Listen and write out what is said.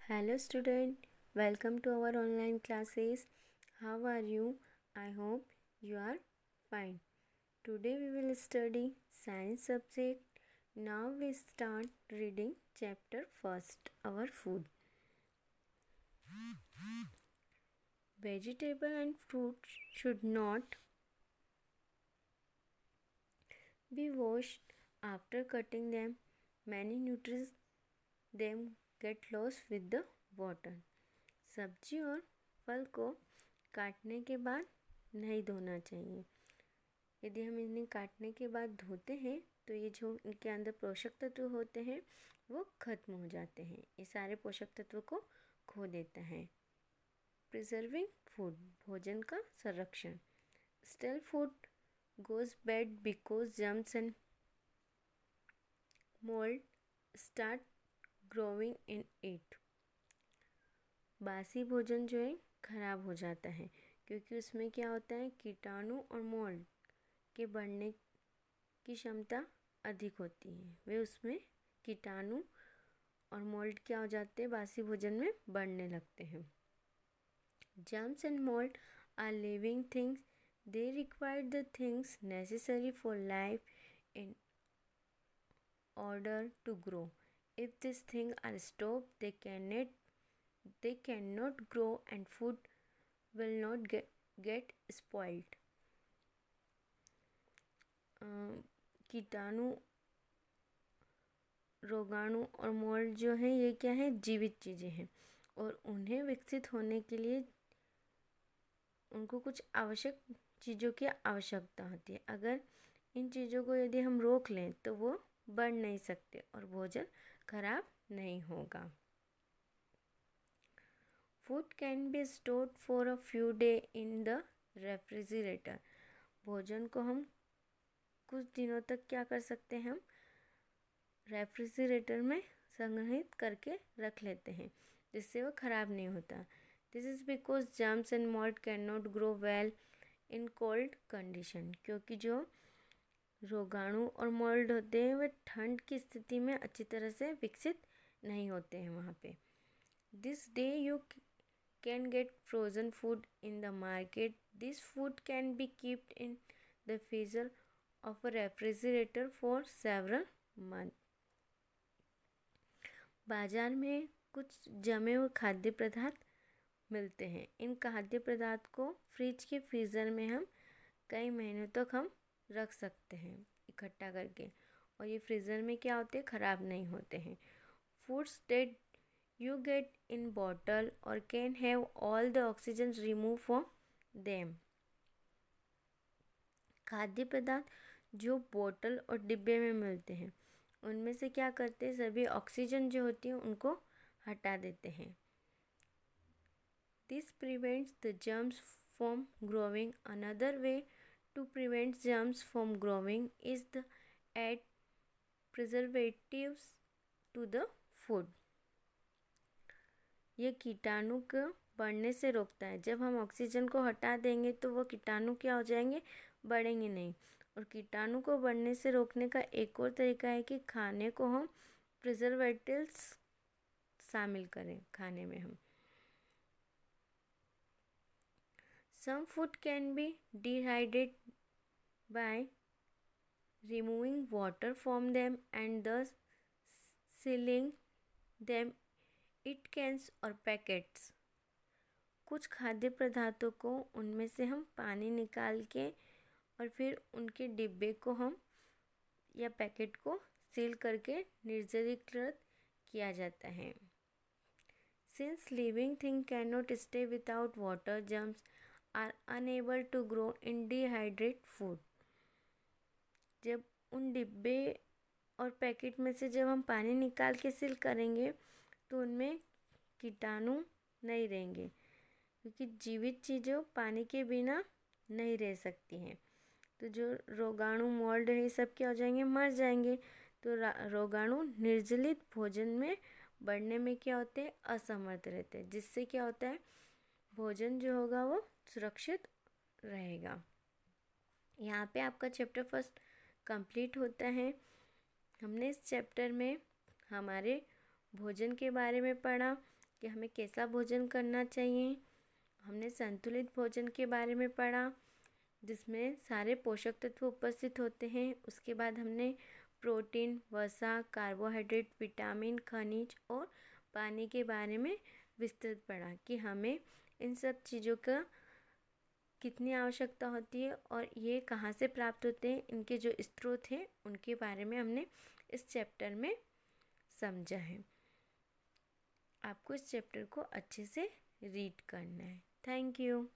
Hello student, welcome to our online classes. How are you? I hope you are fine. Today we will study science subject. Now we start reading chapter first, our food. Vegetable and fruits should not be washed after cutting them. Many nutrients them get lost with the water. सब्जी और फल को काटने के बाद नहीं धोना चाहिए। यदि हम इन्हें काटने के बाद धोते हैं तो ये जो इनके अंदर पोषक तत्व होते हैं वो खत्म हो जाते हैं। ये सारे पोषक तत्व को खो देता है। प्रिजर्विंग फूड, भोजन का संरक्षण। Stele food goes bad because germs and mould start growing in it. बासी भोजन जो है खराब हो जाता है क्योंकि उसमें क्या होता है, कीटाणु और मोल्ड के बढ़ने की क्षमता अधिक होती है। वे उसमें कीटाणु और मोल्ड क्या हो जाते हैं, बासी भोजन में बढ़ने लगते हैं। Germs and mould are living things, they require the things necessary for life in order to grow. If this thing are stop they cannot grow and food will not get spoiled. कीटाणु, रोगाणु और mould जो है ये क्या है, जीवित चीज़ें हैं और उन्हें विकसित होने के लिए उनको कुछ आवश्यक चीज़ों की आवश्यकता होती है। अगर इन चीज़ों को यदि हम रोक लें तो वो बढ़ नहीं सकते और भोजन खराब नहीं होगा। Food can be stored for a few day in the refrigerator. भोजन को हम कुछ दिनों तक क्या कर सकते हैं, हम रेफ्रिजरेटर में संग्रहित करके रख लेते हैं जिससे वो ख़राब नहीं होता। This is because germs and mould can not grow well in cold condition. क्योंकि जो रोगाणु और मोल्ड होते हैं वे ठंड की स्थिति में अच्छी तरह से विकसित नहीं होते हैं वहाँ पे। This day you can get frozen food in the market. This food can be kept in the freezer of a refrigerator for several months. बाजार में कुछ जमे हुए खाद्य पदार्थ मिलते हैं। इन खाद्य पदार्थ को फ्रिज के फ्रीज़र में हम कई महीनों तक हम रख सकते हैं इकट्ठा करके, और ये फ्रीज़र में क्या होते हैं, ख़राब नहीं होते हैं। Foods that you get in bottle or can have all the oxygen removed from them. खाद्य पदार्थ जो बोतल और डिब्बे में मिलते हैं उनमें से क्या करते हैं, सभी ऑक्सीजन जो होती है उनको हटा देते हैं। This prevents the germs from growing. Another way to prevent germs from growing is to add preservatives to the food. ये कीटाणु को बढ़ने से रोकता है। जब हम ऑक्सीजन को हटा देंगे तो वो कीटाणु क्या हो जाएंगे, बढ़ेंगे नहीं। और कीटाणु को बढ़ने से रोकने का एक और तरीका है कि खाने को हम प्रिजर्वेटिव्स शामिल करें खाने में हम। Some food can be dehydrate by removing water from them and thus sealing them it cans or packets. कुछ खाद्य पदार्थों को उनमें से हम पानी निकाल के और फिर उनके डिब्बे को हम या पैकेट को सील करके निर्जलीकृत किया जाता है। Since living thing can not stay without water, germs are unable to grow in dehydrate food. जब उन डिब्बे और पैकेट में से जब हम पानी निकाल के सील करेंगे तो उनमें कीटाणु नहीं रहेंगे, क्योंकि जीवित चीज़ें पानी के बिना नहीं रह सकती हैं। तो जो रोगाणु, मोल्ड है, सब क्या हो जाएंगे, मर जाएंगे। तो रोगाणु निर्जलित भोजन में बढ़ने में क्या होते हैं, असमर्थ रहते हैं, जिससे क्या होता है, भोजन जो होगा वो सुरक्षित रहेगा। यहाँ पे आपका चैप्टर फर्स्ट कंप्लीट होता है। हमने इस चैप्टर में हमारे भोजन के बारे में पढ़ा कि हमें कैसा भोजन करना चाहिए। हमने संतुलित भोजन के बारे में पढ़ा, जिसमें सारे पोषक तत्व उपस्थित होते हैं। उसके बाद हमने प्रोटीन, वसा, कार्बोहाइड्रेट, विटामिन, खनिज और पानी के बारे में विस्तृत पढ़ा कि हमें इन सब चीज़ों का कितनी आवश्यकता होती है और ये कहाँ से प्राप्त होते हैं, इनके जो स्रोत हैं उनके बारे में हमने इस चैप्टर में समझा है। आपको इस चैप्टर को अच्छे से रीड करना है। Thank you.